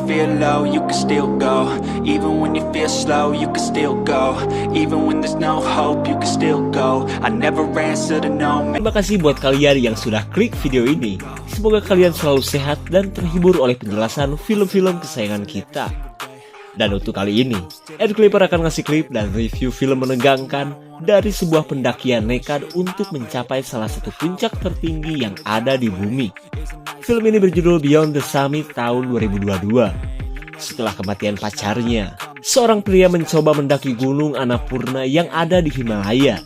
feel low, you can still go. Even when you feel slow, you can still go. Even when there's no hope, you can still go. I never answer to no man. Terima kasih buat kalian yang sudah klik video ini. Semoga kalian selalu sehat dan terhibur oleh penjelasan film-film kesayangan kita. Dan untuk kali ini, Ed Clipper akan ngasih klip dan review film menegangkan dari sebuah pendakian nekat untuk mencapai salah satu puncak tertinggi yang ada di bumi. Film ini berjudul Beyond the Summit tahun 2022. Setelah kematian pacarnya, seorang pria mencoba mendaki gunung Annapurna yang ada di Himalaya.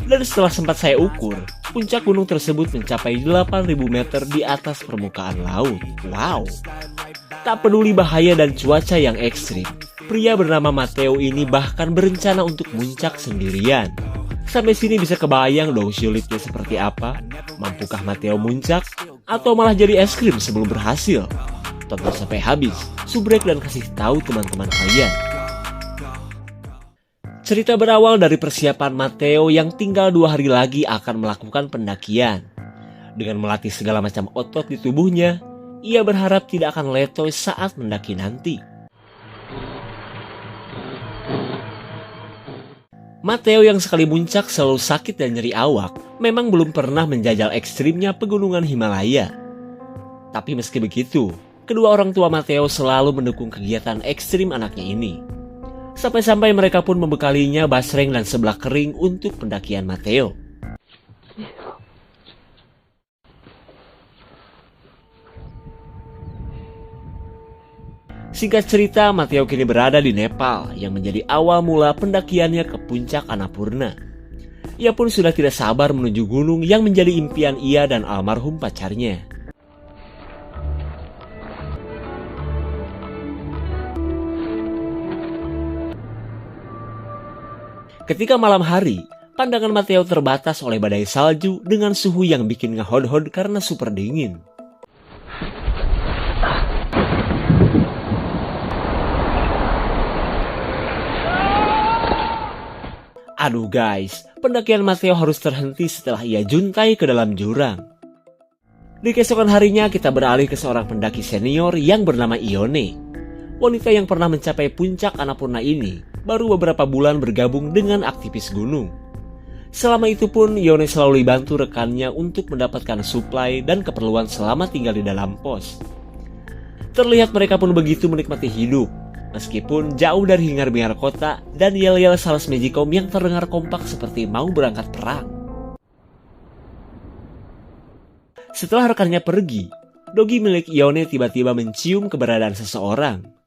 Dan setelah sempat saya ukur, puncak gunung tersebut mencapai 8.000 meter di atas permukaan laut. Wow! Tak peduli bahaya dan cuaca yang ekstrim, pria bernama Matteo ini bahkan berencana untuk muncak sendirian. Sampai sini bisa kebayang dong sulitnya seperti apa? Mampukah Matteo muncak? Atau malah jadi es krim sebelum berhasil? Tonton sampai habis, subrek dan kasih tahu teman-teman kalian. Cerita berawal dari persiapan Matteo yang tinggal 2 hari lagi akan melakukan pendakian. Dengan melatih segala macam otot di tubuhnya, ia berharap tidak akan letoy saat mendaki nanti. Matteo yang sekali muncak selalu sakit dan nyeri awak, memang belum pernah menjajal ekstrimnya pegunungan Himalaya. Tapi meski begitu, kedua orang tua Matteo selalu mendukung kegiatan ekstrim anaknya ini. Sampai-sampai mereka pun membekalinya basreng dan seblak kering untuk pendakian Matteo. Singkat cerita, Matteo kini berada di Nepal yang menjadi awal mula pendakiannya ke puncak Annapurna. Ia pun sudah tidak sabar menuju gunung yang menjadi impian ia dan almarhum pacarnya. Ketika malam hari, pandangan Matteo terbatas oleh badai salju dengan suhu yang bikin ngehod-hod karena super dingin. Aduh guys, pendakian Matteo harus terhenti setelah ia juntai ke dalam jurang. Di keesokan harinya kita beralih ke seorang pendaki senior yang bernama Ione. Wanita yang pernah mencapai puncak Annapurna ini baru beberapa bulan bergabung dengan aktivis gunung. Selama itu pun Ione selalu dibantu rekannya untuk mendapatkan suplai dan keperluan selama tinggal di dalam pos. Terlihat mereka pun begitu menikmati hidup, meskipun jauh dari hingar-bingar kota dan yel-yel sales magicom yang terdengar kompak seperti mau berangkat perang. Setelah rekannya pergi, dogi milik Ione tiba-tiba mencium keberadaan seseorang.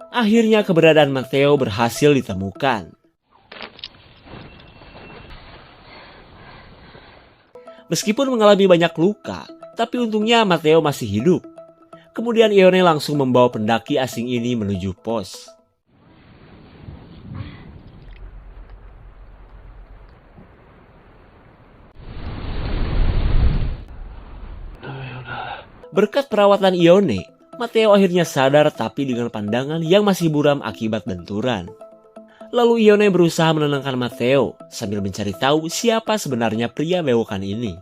Akhirnya keberadaan Matteo berhasil ditemukan. Meskipun mengalami banyak luka, tapi untungnya Matteo masih hidup. Kemudian Ione langsung membawa pendaki asing ini menuju pos. Berkat perawatan Ione, Matteo akhirnya sadar tapi dengan pandangan yang masih buram akibat benturan. Lalu Ione berusaha menenangkan Matteo sambil mencari tahu siapa sebenarnya pria bewokan ini.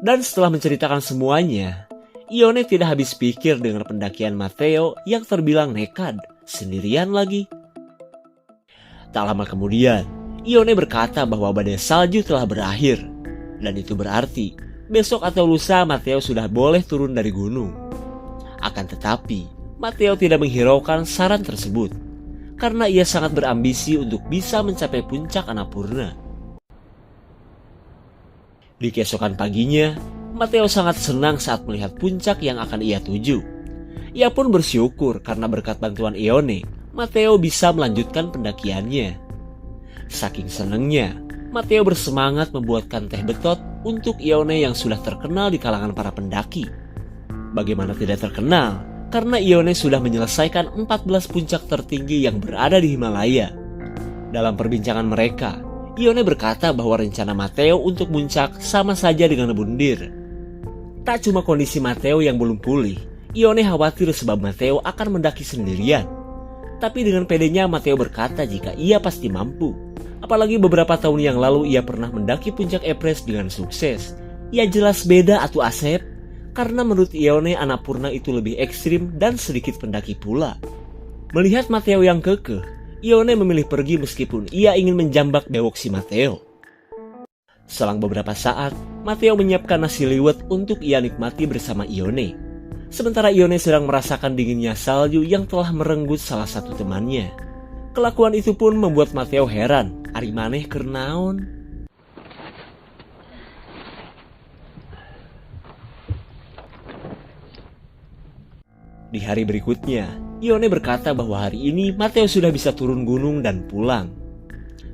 Dan setelah menceritakan semuanya, Ione tidak habis pikir dengan pendakian Matteo yang terbilang nekat, sendirian lagi. Tak lama kemudian, Ione berkata bahwa badai salju telah berakhir. Dan itu berarti, besok atau lusa Matteo sudah boleh turun dari gunung. Akan tetapi, Matteo tidak menghiraukan saran tersebut, karena ia sangat berambisi untuk bisa mencapai puncak Annapurna. Di keesokan paginya, Matteo sangat senang saat melihat puncak yang akan ia tuju. Ia pun bersyukur karena berkat bantuan Ione, Matteo bisa melanjutkan pendakiannya. Saking senangnya, Matteo bersemangat membuatkan teh betot untuk Ione yang sudah terkenal di kalangan para pendaki. Bagaimana tidak terkenal, karena Ione sudah menyelesaikan 14 puncak tertinggi yang berada di Himalaya. Dalam perbincangan mereka, Ione berkata bahwa rencana Matteo untuk muncak sama saja dengan bundir. Tak cuma kondisi Matteo yang belum pulih, Ione khawatir sebab Matteo akan mendaki sendirian. Tapi dengan pedenya Matteo berkata jika ia pasti mampu. Apalagi beberapa tahun yang lalu ia pernah mendaki puncak Everest dengan sukses. Ya jelas beda atuh Asep, karena menurut Ione Annapurna itu lebih ekstrim dan sedikit pendaki pula. Melihat Matteo yang kekeh, Ione memilih pergi meskipun ia ingin menjambak bewok si Matteo. Selang beberapa saat, Matteo menyiapkan nasi liwet untuk ia nikmati bersama Ione. Sementara Ione sedang merasakan dinginnya salju yang telah merenggut salah satu temannya. Kelakuan itu pun membuat Matteo heran, ari maneh keur naon? Di hari berikutnya, Ione berkata bahwa hari ini Matteo sudah bisa turun gunung dan pulang.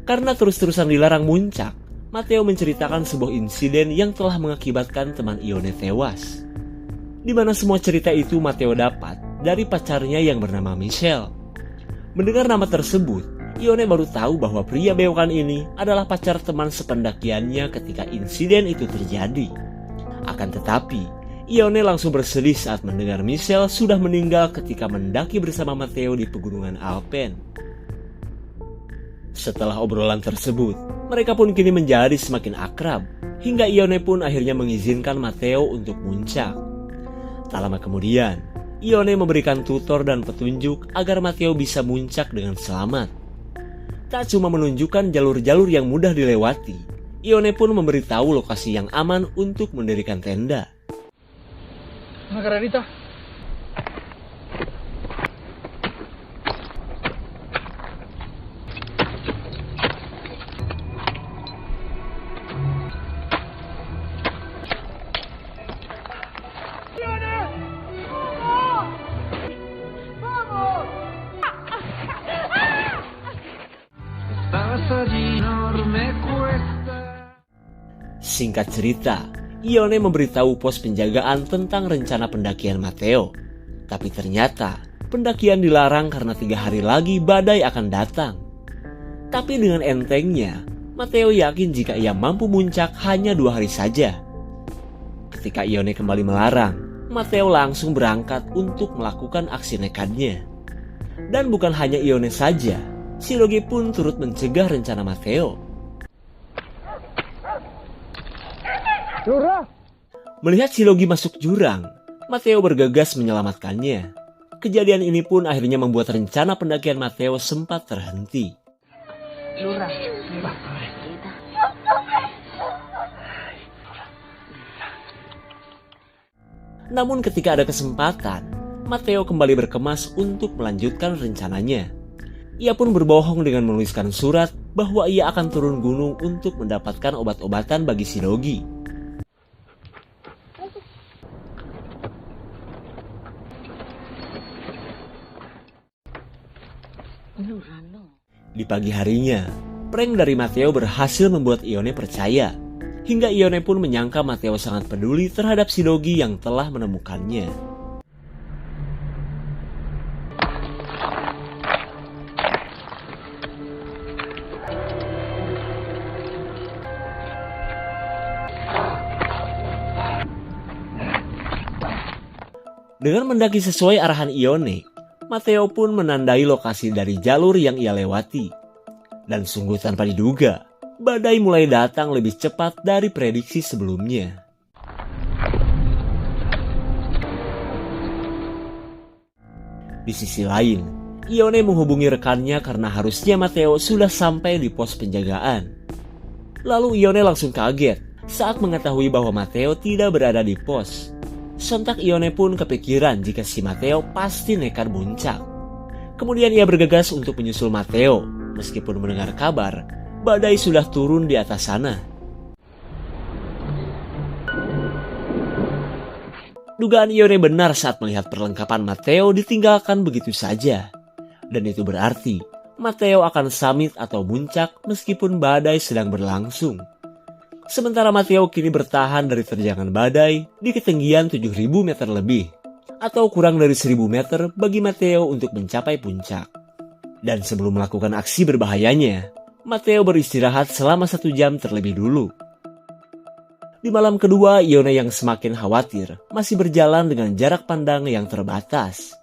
Karena terus-terusan dilarang muncak, Matteo menceritakan sebuah insiden yang telah mengakibatkan teman Ione tewas. Di mana semua cerita itu Matteo dapat dari pacarnya yang bernama Michelle. Mendengar nama tersebut, Ione baru tahu bahwa pria bewokan ini adalah pacar teman sependakiannya ketika insiden itu terjadi. Akan tetapi, Ione langsung bersedih saat mendengar Michelle sudah meninggal ketika mendaki bersama Matteo di pegunungan Alpen. Setelah obrolan tersebut, mereka pun kini menjadi semakin akrab, hingga Ione pun akhirnya mengizinkan Matteo untuk muncak. Tak lama kemudian, Ione memberikan tutor dan petunjuk agar Matteo bisa muncak dengan selamat. Tak cuma menunjukkan jalur-jalur yang mudah dilewati, Ione pun memberitahu lokasi yang aman untuk mendirikan tenda. Margarita. Singkat cerita, Ione memberitahu pos penjagaan tentang rencana pendakian Matteo. Tapi ternyata pendakian dilarang karena 3 hari lagi badai akan datang. Tapi dengan entengnya, Matteo yakin jika ia mampu muncak hanya 2 hari saja. Ketika Ione kembali melarang, Matteo langsung berangkat untuk melakukan aksi nekatnya. Dan bukan hanya Ione saja, Shirogi pun turut mencegah rencana Matteo. Melihat Shirogi masuk jurang, Matteo bergegas menyelamatkannya. Kejadian ini pun akhirnya membuat rencana pendakian Matteo sempat terhenti. Namun ketika ada kesempatan, Matteo kembali berkemas untuk melanjutkan rencananya. Ia pun berbohong dengan menuliskan surat bahwa ia akan turun gunung untuk mendapatkan obat-obatan bagi Shirogi. Di pagi harinya, prank dari Matteo berhasil membuat Ione percaya. Hingga Ione pun menyangka Matteo sangat peduli terhadap Shirogi yang telah menemukannya. Dengan mendaki sesuai arahan Ione, Matteo pun menandai lokasi dari jalur yang ia lewati. Dan sungguh tanpa diduga, badai mulai datang lebih cepat dari prediksi sebelumnya. Di sisi lain, Ione menghubungi rekannya karena harusnya Matteo sudah sampai di pos penjagaan. Lalu Ione langsung kaget saat mengetahui bahwa Matteo tidak berada di pos. Sontak Ione pun kepikiran jika si Matteo pasti nekat muncak. Kemudian ia bergegas untuk menyusul Matteo, meskipun mendengar kabar badai sudah turun di atas sana. Dugaan Ione benar saat melihat perlengkapan Matteo ditinggalkan begitu saja. Dan itu berarti Matteo akan summit atau muncak meskipun badai sedang berlangsung. Sementara Matteo kini bertahan dari terjangan badai di ketinggian 7.000 meter lebih, atau kurang dari 1.000 meter bagi Matteo untuk mencapai puncak. Dan sebelum melakukan aksi berbahayanya, Matteo beristirahat selama 1 jam terlebih dulu. Di malam kedua, Ione yang semakin khawatir masih berjalan dengan jarak pandang yang terbatas.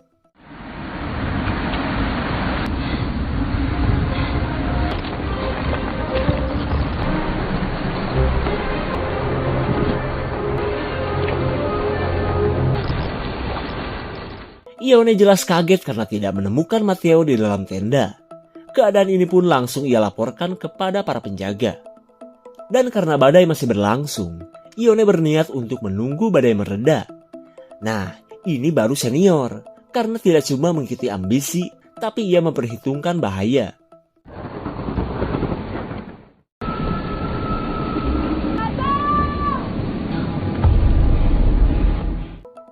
Ione jelas kaget karena tidak menemukan Matteo di dalam tenda. Keadaan ini pun langsung ia laporkan kepada para penjaga. Dan karena badai masih berlangsung, Ione berniat untuk menunggu badai mereda. Nah, ini baru senior, karena tidak cuma mengikuti ambisi, tapi ia memperhitungkan bahaya.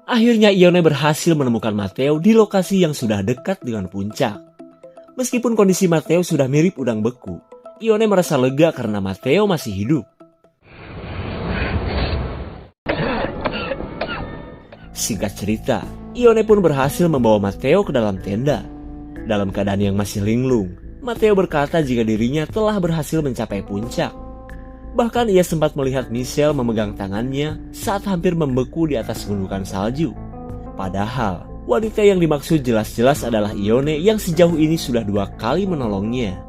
Akhirnya Ione berhasil menemukan Matteo di lokasi yang sudah dekat dengan puncak. Meskipun kondisi Matteo sudah mirip udang beku, Ione merasa lega karena Matteo masih hidup. Singkat cerita, Ione pun berhasil membawa Matteo ke dalam tenda. Dalam keadaan yang masih linglung, Matteo berkata jika dirinya telah berhasil mencapai puncak. Bahkan ia sempat melihat Michelle memegang tangannya saat hampir membeku di atas gundukan salju. Padahal, wanita yang dimaksud jelas-jelas adalah Ione yang sejauh ini sudah 2 kali menolongnya.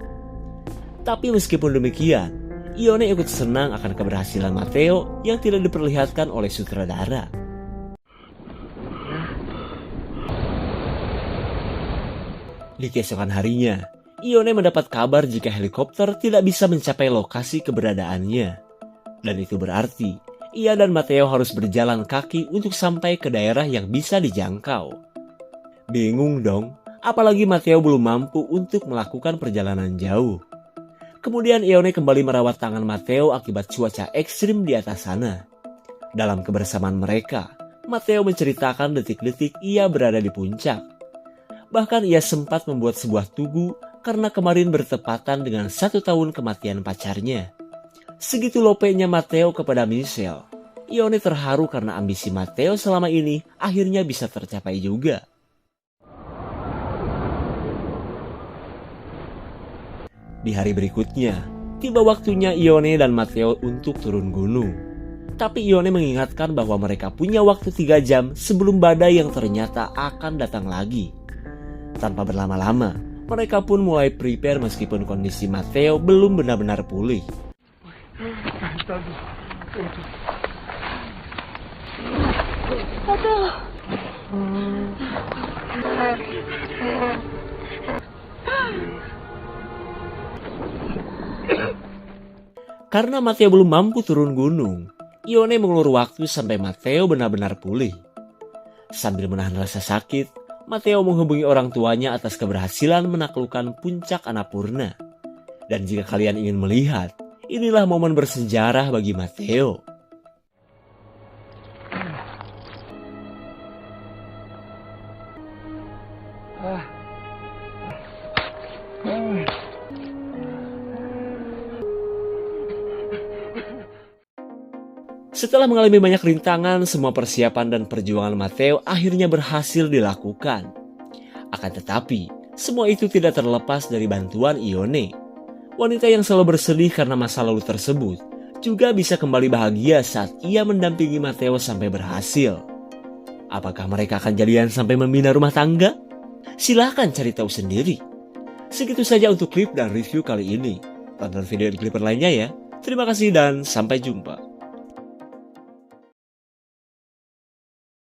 Tapi meskipun demikian, Ione ikut senang akan keberhasilan Matteo yang tidak diperlihatkan oleh sutradara. Di keesokan harinya, Ione mendapat kabar jika helikopter tidak bisa mencapai lokasi keberadaannya. Dan itu berarti, ia dan Matteo harus berjalan kaki untuk sampai ke daerah yang bisa dijangkau. Bingung dong, apalagi Matteo belum mampu untuk melakukan perjalanan jauh. Kemudian Ione kembali merawat tangan Matteo akibat cuaca ekstrim di atas sana. Dalam kebersamaan mereka, Matteo menceritakan detik-detik ia berada di puncak. Bahkan ia sempat membuat sebuah tugu karena kemarin bertepatan dengan 1 tahun kematian pacarnya. Segitu lopenya Matteo kepada Michelle. Ione terharu karena ambisi Matteo selama ini akhirnya bisa tercapai juga. Di hari berikutnya, tiba waktunya Ione dan Matteo untuk turun gunung. Tapi Ione mengingatkan bahwa mereka punya waktu 3 jam sebelum badai yang ternyata akan datang lagi. Tanpa berlama-lama, mereka pun mulai prepare meskipun kondisi Matteo belum benar-benar pulih. Karena Matteo belum mampu turun gunung, Ione mengulur waktu sampai Matteo benar-benar pulih. Sambil menahan rasa sakit, Matteo menghubungi orang tuanya atas keberhasilan menaklukkan puncak Annapurna. Dan jika kalian ingin melihat, inilah momen bersejarah bagi Matteo. Setelah mengalami banyak rintangan, semua persiapan dan perjuangan Matteo akhirnya berhasil dilakukan. Akan tetapi, semua itu tidak terlepas dari bantuan Ione. Wanita yang selalu bersedih karena masa lalu tersebut juga bisa kembali bahagia saat ia mendampingi Matteo sampai berhasil. Apakah mereka akan jadian sampai membina rumah tangga? Silahkan cari tahu sendiri. Segitu saja untuk klip dan review kali ini. Tonton video di klip lainnya ya. Terima kasih dan sampai jumpa.